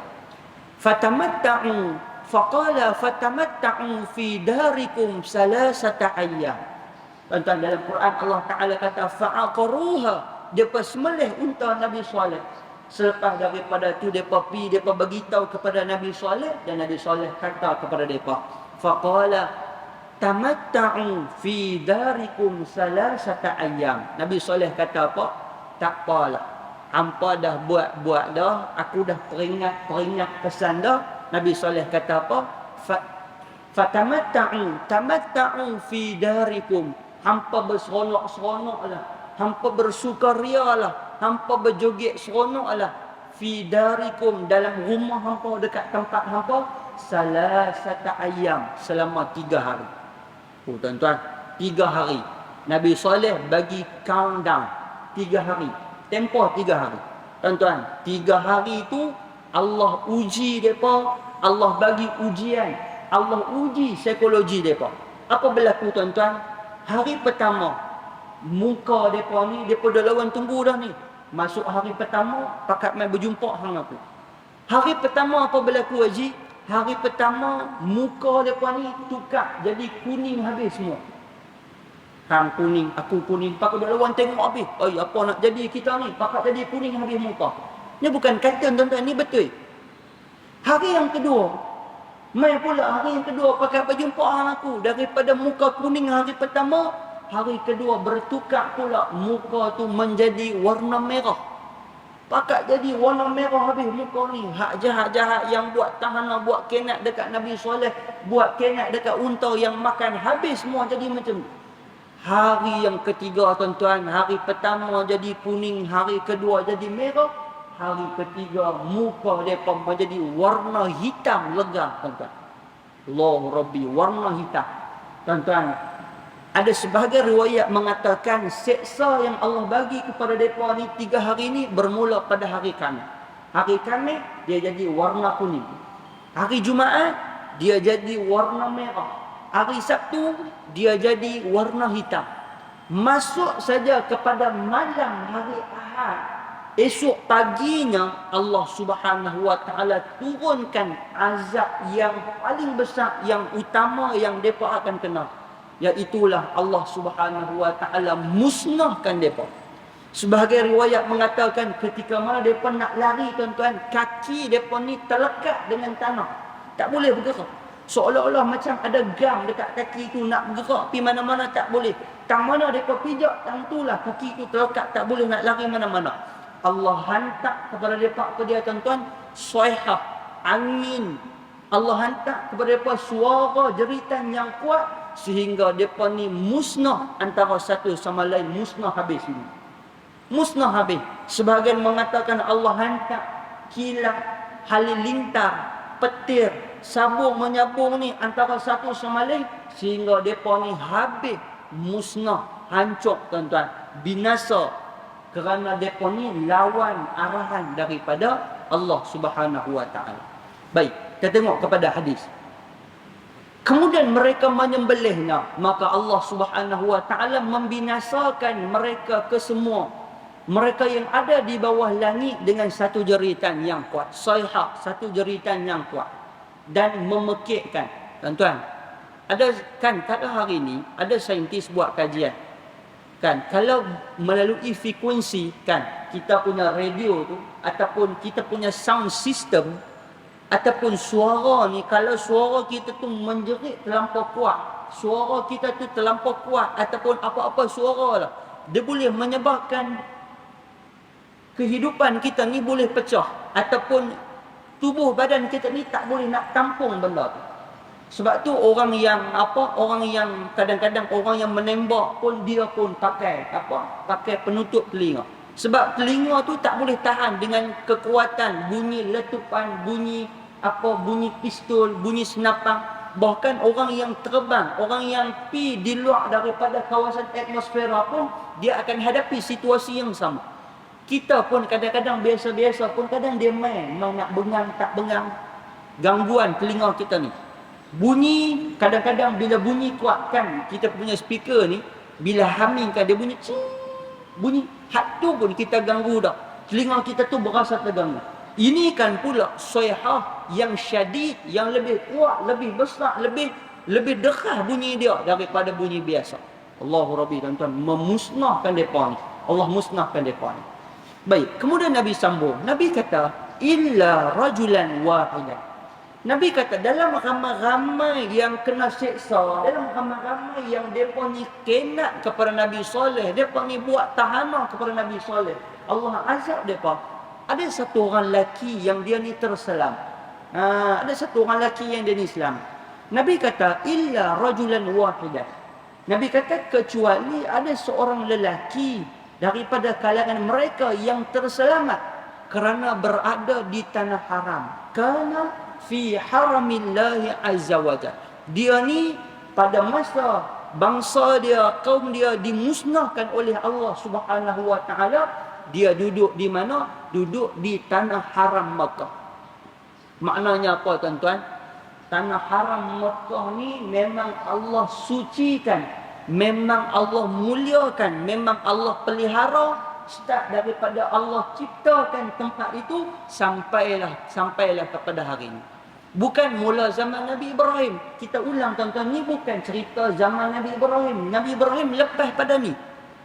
Fatamatta'u faqala fatamatta'u fi darikum salasata ayyam. Tuan-tuan, dalam Quran Allah Taala kata fa'aqaruha, depa sembelih unta Nabi Saleh. Selepas daripada tu depa bagi tahu kepada Nabi Saleh, dan Nabi Saleh kata kepada depa, faqala tamatta'u fi darikum salasata ayyam. Nabi Saleh kata apa? Tak apalah, hampa dah buat dah, aku dah peringat pesan dah. Nabi Saleh kata apa? Tamatta'u fi darikum. Hampa berseronok-seronoklah, hampa bersukarialah, hampa berjoget seronoklah fi darikum, dalam rumah hampa, dekat tempat hampa, salasata ayyam, selama 3 hari. Oh tuan-tuan, 3 hari. Nabi Saleh bagi countdown 3 hari. Tempoh 3 hari. Tuan-tuan, 3 hari itu Allah uji mereka, Allah bagi ujian, Allah uji psikologi mereka. Apa berlaku tuan-tuan? Hari pertama, muka mereka ni, mereka dah lawan tunggu dah ni. Masuk hari pertama, pakat main berjumpa hang aku. Hari pertama apa berlaku Haji? Hari pertama, muka mereka ni tukar jadi kuning habis semua. Hang kuning, aku kuning, pakat dah lawan tengok habis. Oi, apa nak jadi kita ni? Pakat jadi kuning habis muka. Ni bukan kata tuan-tuan, ni betul. Hari yang kedua, mai pula hari yang kedua pakai berjumpa hang aku. Daripada muka kuning hari pertama, hari kedua bertukar pula muka tu menjadi warna merah. Pakat jadi warna merah habis muka ni. Hak jahat-jahat yang buat tahanan, buat kenat dekat Nabi Saleh, buat kenat dekat unta yang makan, habis semua jadi macam tu. Hari yang ketiga tuan-tuan, hari pertama jadi kuning, hari kedua jadi merah, hari ketiga muka mereka menjadi warna hitam lega tuan-tuan. Allah Rabbi, warna hitam. Tuan-tuan, ada sebahagian riwayat mengatakan seksa yang Allah bagi kepada mereka ni 3 hari ni bermula pada hari Khamis. Hari Khamis dia jadi warna kuning. Hari Jumaat dia jadi warna merah. Hari Sabtu dia jadi warna hitam. Masuk saja kepada malam hari Ahad, esok paginya Allah Subhanahu Wa Taala turunkan azab yang paling besar, yang utama yang mereka akan kena. Iaitulah Allah Subhanahu Wa Taala musnahkan mereka. Sebahagian riwayat mengatakan ketika mana mereka nak lari tuan-tuan, kaki mereka ni terlekat dengan tanah, tak boleh bergerak. Seolah-olah macam ada gam dekat kaki tu, nak bergerak pergi mana-mana tak boleh. Tang mana mereka pijak, tang itulah kaki tu terlekat, tak boleh nak lari mana-mana. Allah hantar kepada mereka apa dia tuan-tuan? Saihah, angin. Allah hantar kepada mereka suara jeritan yang kuat sehingga mereka ni musnah antara satu sama lain, musnah habis ini. Musnah habis. Sebahagian mengatakan Allah hantar kilat, halilintar, petir, sabung menyabung ni antara satu sama lain sehingga mereka ni habis, musnah, hancur tuan-tuan, binasa. Kerana mereka ni lawan arahan daripada Allah Subhanahu Wa Taala. Baik, kita tengok kepada hadis. Kemudian mereka menyembelihnya, maka Allah Subhanahu Wa Taala membinasakan mereka kesemua. Mereka yang ada di bawah langit dengan satu jeritan yang kuat, saihah, satu jeritan yang kuat, dan memekikkan. Tuan-tuan, ada kan pada hari ini ada saintis buat kajian. Kan, kalau melalui frekuensi kan, kita punya radio tu ataupun kita punya sound system ataupun suara ni, kalau suara kita tu menjerit terlampau kuat, suara kita tu terlampau kuat ataupun apa-apa suara lah, dia boleh menyebabkan kehidupan kita ni boleh pecah ataupun tubuh badan kita ni tak boleh nak tampung benda tu. Sebab tu orang yang orang yang kadang-kadang orang yang menembak pun dia pun pakai pakai penutup telinga. Sebab telinga tu tak boleh tahan dengan kekuatan bunyi letupan, bunyi pistol, bunyi senapang. Bahkan orang yang terbang, orang yang pi di luar daripada kawasan atmosfera pun dia akan hadapi situasi yang sama. Kita pun kadang-kadang biasa-biasa pun kadang dia main nak bengang tak bengang, gangguan telinga kita ni. Bunyi kadang-kadang bila bunyi kuatkan kita punya speaker ni, bila hummingkan dia bunyi bunyi hak tu pun kita ganggu dah. Telinga kita tu berasa terganggu. Ini kan pula sayhah yang syadid, yang lebih kuat, lebih besar, lebih dekah bunyi dia daripada bunyi biasa. Allahu Rabbi, tuan-tuan, memusnahkan depa ni. Allah musnahkan depa ni. Baik, kemudian Nabi sambung. Nabi kata, illa rajulan wahidan. Nabi kata dalam ramai-ramai yang kena seksa, dalam ramai-ramai yang mereka ni kenat kepada Nabi Saleh, mereka ni buat tahanan kepada Nabi Saleh, Allah azab mereka. Ada satu orang lelaki yang dia ni terselam. Ada satu orang lelaki yang dia ni Islam. Nabi kata illa rajulan wahidan. Nabi kata kecuali ada seorang lelaki daripada kalangan mereka yang terselamat kerana berada di tanah haram. Kerana fi haramillahi azza wajalla. Dia ni pada masa bangsa dia, kaum dia dimusnahkan oleh Allah Subhanahu wa taala, dia duduk di mana? Duduk di tanah haram Makkah. Maknanya apa, tuan-tuan? Tanah haram Makkah ni memang Allah sucikan, memang Allah muliakan, memang Allah pelihara. Start daripada Allah ciptakan tempat itu sampailah kepada hari ini. Bukan mula zaman Nabi Ibrahim. Kita ulang, tuan-tuan, ni bukan cerita zaman Nabi Ibrahim. Nabi Ibrahim lepas pada ni.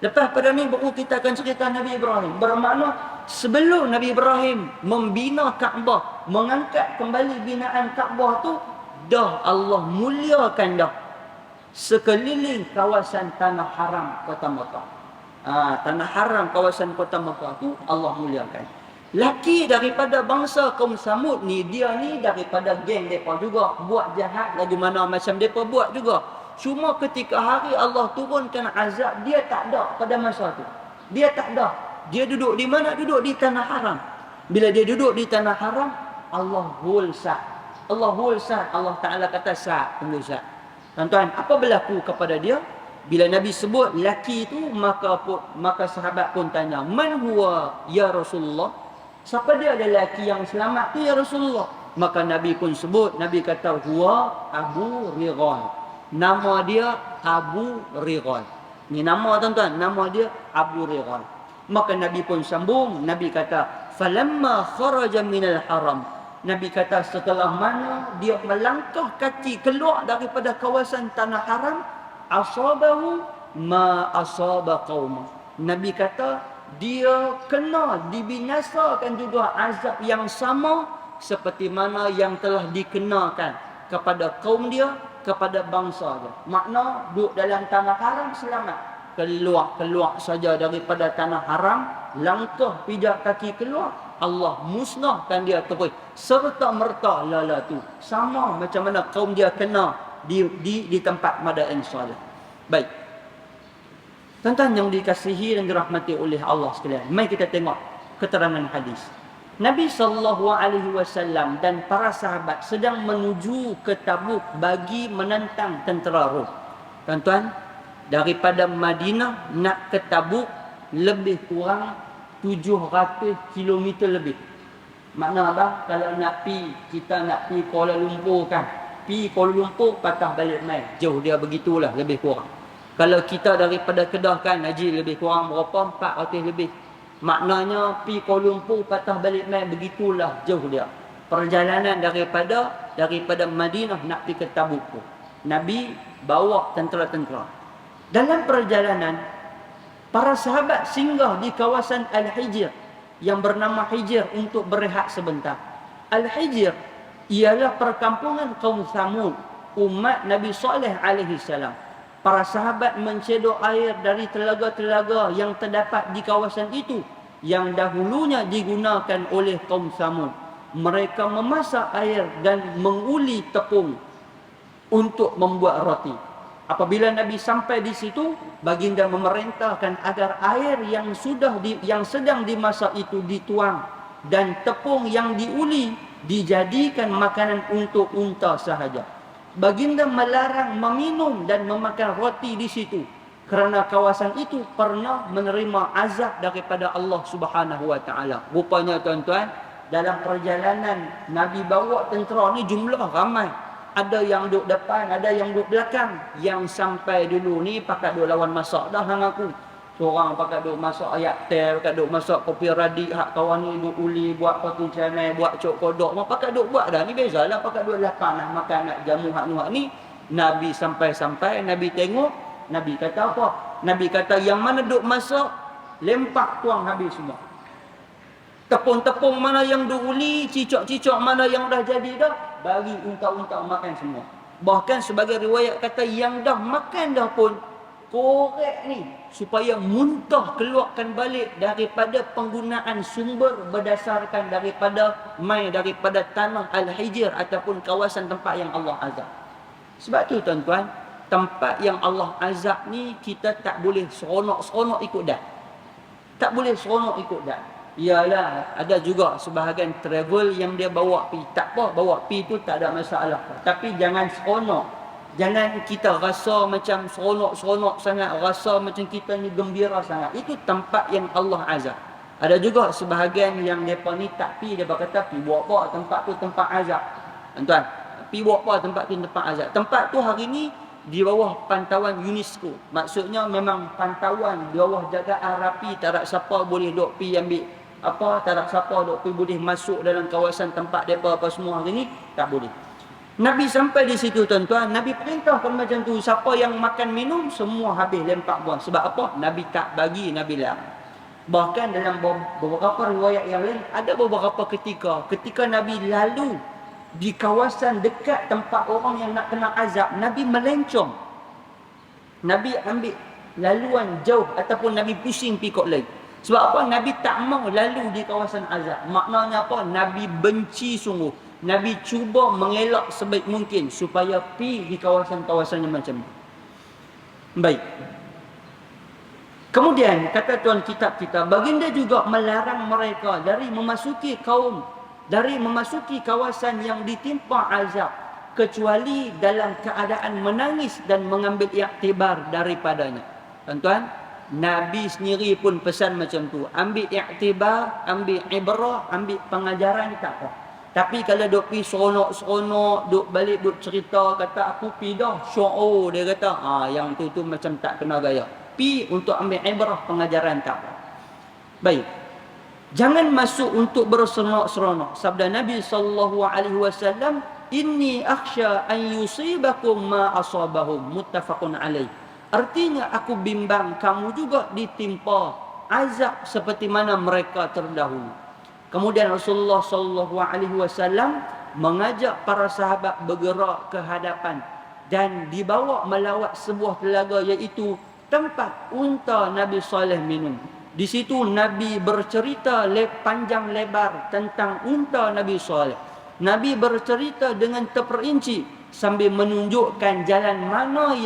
Lepas pada ni baru kita akan cerita Nabi Ibrahim. Bermakna sebelum Nabi Ibrahim membina Kaabah, mengangkat kembali binaan Kaabah tu, dah Allah muliakan dah sekeliling kawasan tanah haram kota Makkah. Tanah haram kawasan kota Makkah tu Allah muliakan. Laki daripada bangsa kaum Samud ni, dia ni daripada geng mereka juga, buat jahat lagu mana macam mereka buat juga. Cuma ketika hari Allah turunkan azab, dia tak ada pada masa tu. Dia tak ada. Dia duduk di mana? Duduk di tanah haram. Bila dia duduk di tanah haram, Allah hulsat. Allah Ta'ala kata sat, tunggu sat. Tuan-tuan, apa berlaku kepada dia? Bila Nabi sebut laki itu, maka sahabat pun tanya, man huwa ya Rasulullah? Siapa dia lelaki yang selamat tu ya Rasulullah? Maka Nabi pun sebut, Nabi kata huwa Abu Righal. Nama dia Abu Righal. Ni nama, tuan-tuan, nama dia Abu Righal. Maka Nabi pun sambung, Nabi kata falamma kharaja minal haram. Nabi kata setelah mana dia melangkah kaki keluar daripada kawasan tanah haram, asabahu ma asaba qauma. Nabi kata dia kena dibinasakan juga azab yang sama seperti mana yang telah dikenakan kepada kaum dia, kepada bangsa dia. Makna duduk dalam tanah haram selamat, keluar saja daripada tanah haram, langkah pijak kaki keluar, Allah musnahkan dia terus serta merta lala tu. Sama macam mana kaum dia kena di tempat Madain Saleh. Baik, tuan-tuan yang dikasihi dan dirahmati oleh Allah sekalian, mari kita tengok keterangan hadis. Nabi SAW dan para sahabat sedang menuju ke Tabuk bagi menentang tentera Rom. Tuan-tuan, daripada Madinah nak ke Tabuk lebih kurang 700 km lebih. Makna apa? Kalau kita nak pi Kuala Lumpur kan, pi Kuala Lumpur patah balik mai, jauh dia begitulah lebih kurang. Kalau kita daripada Kedah kan haji lebih kurang berapa? 400 lebih. Maknanya pi Kuala Lumpur patah balik mai, begitulah jauh dia. Perjalanan daripada Madinah nak pergi ke Tabuk tu. Nabi bawa tentera-tentera. Dalam perjalanan, para sahabat singgah di kawasan Al-Hijr yang bernama Hijr untuk berehat sebentar. Al-Hijr ialah perkampungan kaum Samud, umat Nabi Saleh alaihi salam. Para sahabat mencedok air dari telaga-telaga yang terdapat di kawasan itu yang dahulunya digunakan oleh kaum Samud. Mereka memasak air dan menguli tepung. untuk membuat roti. Apabila Nabi sampai di situ, baginda memerintahkan agar air yang sedang dimasak itu dituang dan tepung yang diuli dijadikan makanan untuk unta sahaja. Baginda melarang meminum dan memakan roti di situ kerana kawasan itu pernah menerima azab daripada Allah Subhanahu wa taala. Rupanya tuan-tuan, dalam perjalanan Nabi bawa tentera ni jumlah ramai. Ada yang duduk depan, ada yang duduk belakang. Yang sampai dulu ni pakat duduk lawan masak dah hang aku. Seorang pakat duduk masak ayat teh, pakat duduk masak kopi radik, hak kawan ni duduk uli, buat patu canai, buat cok kodok. Mak pakat duduk buat dah. Ni bezalah pakat duduk lapang nak makan, nak jamu hak ni. Nabi sampai-sampai, Nabi tengok, Nabi kata apa? Nabi kata yang mana duduk masak, lempak tuang habis semua. Tepung-tepung mana yang diuli, cicak-cicak mana yang dah jadi dah, bagi unta-unta makan semua. Bahkan sebagai riwayat kata yang dah makan dah pun korek ni supaya muntah keluarkan balik daripada penggunaan sumber berdasarkan daripada tanah Al-Hijr ataupun kawasan tempat yang Allah azab. Sebab tu tuan-tuan, tempat yang Allah azab ni kita tak boleh seronok-seronok ikut dah. Tak boleh seronok ikut dah. Ialah ada juga sebahagian travel yang dia bawa pi. Tak apa, bawa pi tu tak ada masalah. Tapi jangan seronok. Jangan kita rasa macam seronok-seronok sangat, rasa macam kita ni gembira sangat. Itu tempat yang Allah azab. Ada juga sebahagian yang depa ni tak pi, depa kata pi buat apa tempat tu tempat azab. Tuan, pi buat apa tempat tu tempat azab. Tempat tu hari ni di bawah pantauan UNESCO. Maksudnya memang pantauan di bawah jagaan rapi, tak ada siapa boleh duk pi ambil apa, tak ada siapa duk pi boleh masuk dalam kawasan tempat depa apa semua hari ni, tak boleh. Nabi sampai di situ tuan-tuan, Nabi perintahkan macam tu, siapa yang makan minum semua habis lempak buang. Sebab apa? Nabi tak bagi, Nabi larang. Bahkan dalam beberapa riwayat yang lain ada beberapa ketika Nabi lalu di kawasan dekat tempat orang yang nak kena azab, Nabi melencong. Nabi ambil laluan jauh ataupun Nabi pusing pikot lain. Sebab apa? Nabi tak mau lalu di kawasan azab. Maknanya apa? Nabi benci sungguh. Nabi cuba mengelak sebaik mungkin supaya pi di kawasan-kawasan yang macam ni. Baik. Kemudian kata tuan kitab kita, baginda juga melarang mereka dari memasuki kawasan yang ditimpa azab kecuali dalam keadaan menangis dan mengambil iktibar daripadanya. Tuan-tuan, Nabi sendiri pun pesan macam tu. Ambil iktibar, ambil ibrah, ambil pengajaran, tak apa. Tapi kalau duk pi seronok-seronok, duk balik duk cerita, kata aku pi dah, syu'ur dia kata, yang tu macam tak kena gaya. Pi untuk ambil ibrah, pengajaran, tak apa. Baik. Jangan masuk untuk berseronok-seronok. Sabda Nabi SAW, inni akhsha an yusibakum ma asabahum, muttafaqun alaih. Artinya aku bimbang kamu juga ditimpa azab seperti mana mereka terdahulu. Kemudian Rasulullah SAW mengajak para sahabat bergerak ke hadapan dan dibawa melawat sebuah telaga, iaitu tempat unta Nabi Saleh minum. Di situ Nabi bercerita panjang lebar tentang unta Nabi Saleh. Nabi bercerita dengan terperinci sambil menunjukkan jalan mana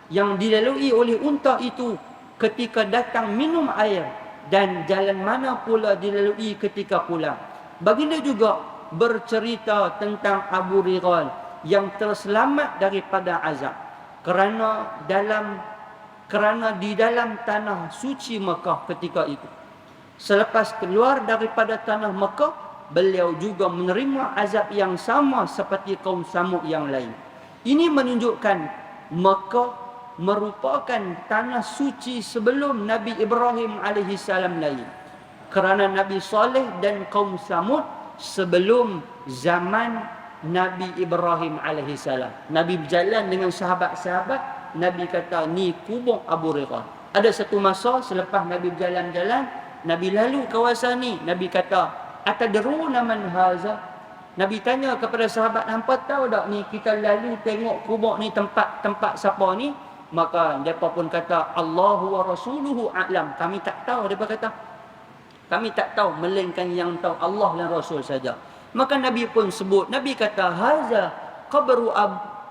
yang dilalui oleh unta itu ketika datang minum air dan jalan mana pula dilalui ketika pulang. Baginda juga bercerita tentang Abu Rigal yang terselamat daripada azab kerana di dalam tanah suci Mekah ketika itu. Selepas keluar daripada tanah Mekah, beliau juga menerima azab yang sama seperti kaum Samud yang lain. Ini menunjukkan Mekah merupakan tanah suci sebelum Nabi Ibrahim AS lain. Kerana Nabi Saleh dan kaum Samud sebelum zaman Nabi Ibrahim AS. Nabi berjalan dengan sahabat-sahabat, Nabi kata ni kubur Abu Rigal. Ada satu masa selepas Nabi berjalan-jalan, Nabi lalu kawasan ni, Nabi kata, atadruna man haza? Nabi tanya kepada sahabat, hampa tahu tak ni kita lalu tengok kubur ni tempat siapa ni? Maka mereka pun kata, Allahu wa rasuluhu a'lam. Kami tak tahu, mereka kata. Kami tak tahu, melainkan yang tahu Allah dan Rasul saja. Maka Nabi pun sebut, Nabi kata, haza qabru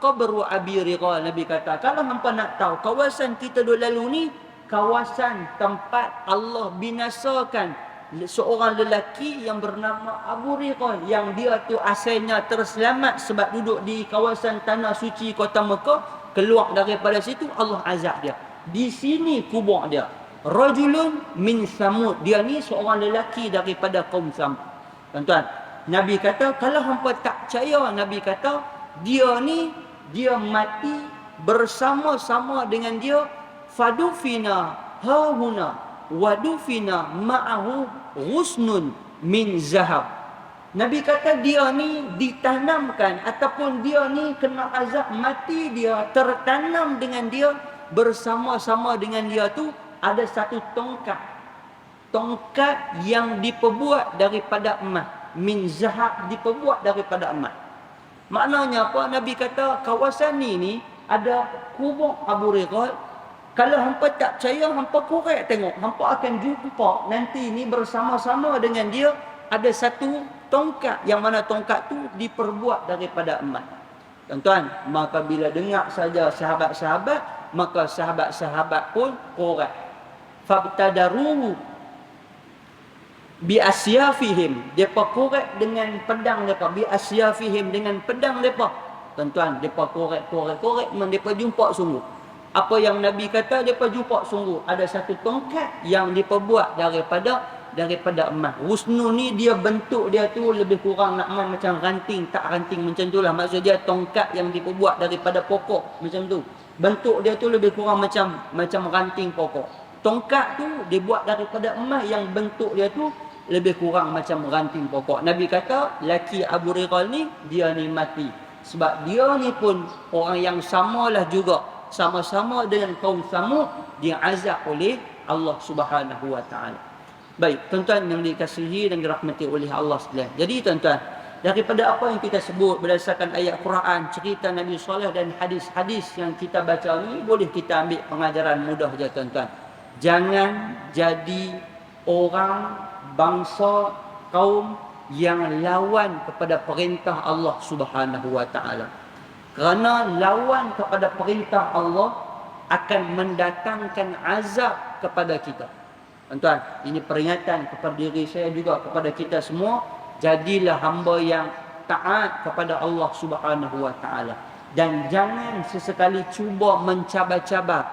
qabru Abi Righal. Nabi kata, kalau hampa nak tahu kawasan kita duk lalu ni, kawasan tempat Allah binasakan seorang lelaki yang bernama Abu Righal, yang dia tu asalnya terselamat sebab duduk di kawasan tanah suci kota Mekah. Keluar daripada situ, Allah azab dia. Di sini kubur dia. Rajulun min Samud. Dia ni seorang lelaki daripada kaum Samud. Tuan-tuan, Nabi kata, kalau hampa tak percaya, Nabi kata, dia ni, dia mati bersama-sama dengan dia. Fadufina hahuna wadufina ma'ahu ghusnun min zahab. Nabi kata dia ni ditanamkan ataupun dia ni kena azab mati, dia tertanam dengan dia, bersama-sama dengan dia tu ada satu tongkat. Tongkat yang diperbuat daripada emas. Min zahab, diperbuat daripada emas. Maknanya apa? Nabi kata kawasan ni ada kubur Abu Righal. Kalau hampa tak percaya, hampa korek tengok. Hampa akan jumpa nanti ni bersama-sama dengan dia ada satu tongkat, yang mana tongkat tu diperbuat daripada emas. Tuan-tuan, maka bila dengar saja sahabat-sahabat, maka sahabat-sahabat pun korek. Fabtadaruhu bi asyafihim. Depa korek dengan pedang depa, bi asyafihim, dengan pedang depa. Tuan-tuan, depa korek depa jumpa sungguh. Apa yang Nabi kata, depa jumpa sungguh ada satu tongkat yang diperbuat daripada emas. Husnu ni dia bentuk dia tu lebih kurang nak macam ranting, tak ranting macam tu lah. Maksud dia tongkat yang diperbuat daripada pokok macam tu. Bentuk dia tu lebih kurang macam ranting pokok. Tongkat tu dibuat daripada emas yang bentuk dia tu lebih kurang macam ranting pokok. Nabi kata laki Abu Righal ni, dia ni mati sebab dia ni pun orang yang samalah juga, sama-sama dengan kaum Samud, dia azab oleh Allah Subhanahu wa taala. Baik, tuan-tuan yang dikasihi dan dirahmati oleh Allah sekalian. Jadi tuan-tuan, daripada apa yang kita sebut berdasarkan ayat Quran, cerita Nabi Saleh dan hadis-hadis yang kita baca ni, boleh kita ambil pengajaran mudah je tuan-tuan. Jangan jadi orang, bangsa, kaum yang lawan kepada perintah Allah Subhanahu wa taala. Kerana lawan kepada perintah Allah akan mendatangkan azab kepada kita. Tuan-tuan, ini peringatan kepada diri saya juga, kepada kita semua. Jadilah hamba yang taat kepada Allah Subhanahu wa taala, dan jangan sesekali cuba mencabar-cabar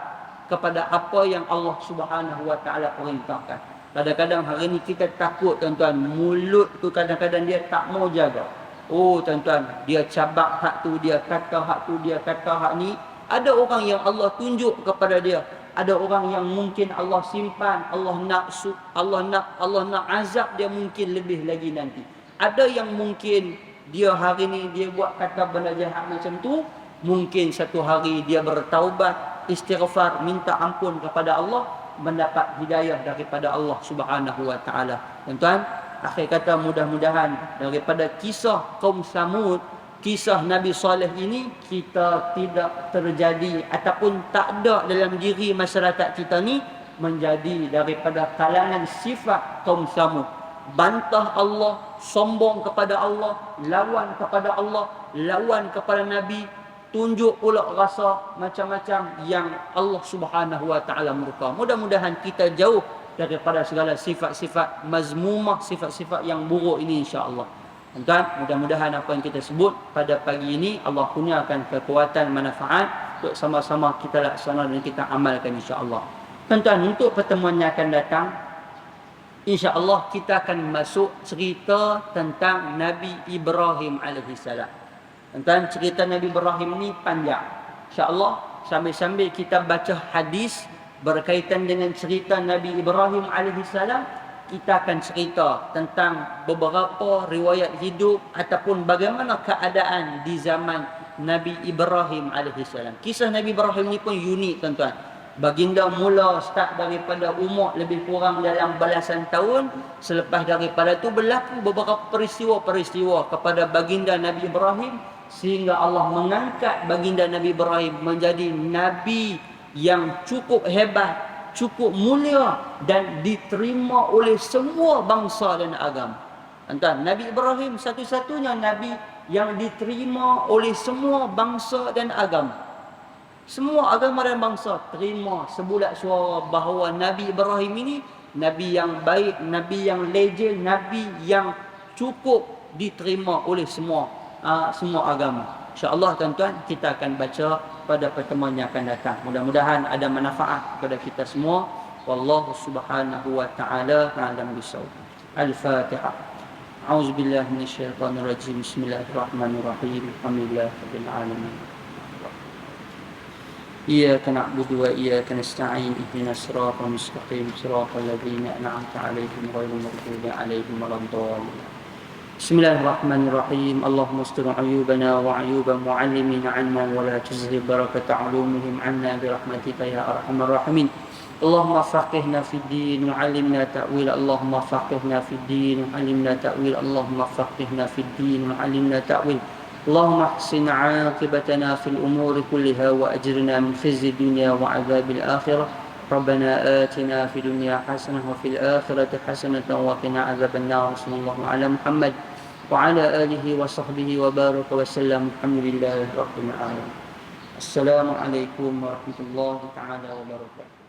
kepada apa yang Allah Subhanahu wa taala perintahkan. Kadang-kadang hari ni kita takut tuan-tuan, mulut tu kadang-kadang dia tak mau jaga. Oh tuan-tuan, dia cabak hak tu, dia kata hak tu, dia kata hak ni. Ada orang yang Allah tunjuk kepada dia, ada orang yang mungkin Allah simpan, Allah nak azab dia mungkin lebih lagi nanti. Ada yang mungkin dia hari ni dia buat kata benda jahat macam tu, mungkin satu hari dia bertaubat, istighfar, minta ampun kepada Allah, mendapat hidayah daripada Allah Subhanahu wa taala. Tuan-tuan, akhir kata mudah-mudahan daripada kisah kaum Samud, kisah Nabi Saleh ini, kita tidak terjadi ataupun tak ada dalam diri masyarakat kita ni menjadi daripada kalangan sifat kaum Samud. Bantah Allah, sombong kepada Allah, lawan kepada Allah, lawan kepada Nabi, tunjuk pula rasa macam-macam yang Allah Subhanahu wa taala murka. Mudah-mudahan kita jauh daripada segala sifat-sifat mazmumah, sifat-sifat yang buruk ini insya-Allah. Tuan, mudah-mudahan apa yang kita sebut pada pagi ini Allah kurniakan kekuatan manfaat untuk sama-sama kita laksana dan kita amalkan insya-Allah. Tuan-tuan, untuk pertemuan yang akan datang insya-Allah kita akan masuk cerita tentang Nabi Ibrahim alaihi salam. Tuan-tuan, cerita Nabi Ibrahim ni panjang. Insya-Allah sambil-sambil kita baca hadis berkaitan dengan cerita Nabi Ibrahim alaihi salam, kita akan cerita tentang beberapa riwayat hidup ataupun bagaimana keadaan di zaman Nabi Ibrahim alaihi salam. Kisah Nabi Ibrahim ni pun unik tuan-tuan. Baginda mula start daripada umur lebih kurang dalam belasan tahun. Selepas daripada tu berlaku beberapa peristiwa-peristiwa kepada baginda Nabi Ibrahim, sehingga Allah mengangkat baginda Nabi Ibrahim menjadi nabi yang cukup hebat, cukup mulia dan diterima oleh semua bangsa dan agama. Tuan, Nabi Ibrahim satu-satunya nabi yang diterima oleh semua bangsa dan agama. Semua agama dan bangsa terima sebulat suara bahawa Nabi Ibrahim ini Nabi yang baik, Nabi yang legend, Nabi yang cukup diterima oleh semua agama. InsyaAllah tuan-tuan, kita akan baca pada pertemuan yang akan datang. Mudah-mudahan ada manfaat kepada kita semua. Wallahu subhanahu wa ta'ala a'lam bissawab. Al-Fatihah. A'udzubillahi minasyaitonir rajim. Bismillahirrahmanirrahim. Alhamdulillahirabbil alamin. إياك نعبد وإياك نستعين اهدنا الصراط المستقيم صراط الذين أنعمت عليهم غير المغضوب عليهم ولا الضالين. بسم الله الرحمن الرحيم. اللهم استر عيوبنا وعيوب معلمين عنا ولا تزغ بركة علومهم عنا برحمتك يا أرحم الراحمين. اللهم فقهنا في الدين وعلمنا تأويل. اللهم فقهنا في الدين وعلمنا تأويل. اللهم فقهنا في الدين وعلمنا تأويل. اللهم احسن عاقبتنا في الأمور كلها وأجرنا من خزي الدنيا وعذاب الآخرة. ربنا آتنا في الدنيا حسنة وفي الآخرة حسنة وقنا عذاب النار. صلى الله على محمد وعلى آله وصحبه وبارك وسلم. الحمد لله رب العالمين. السلام عليكم ورحمة الله تعالى وبركاته.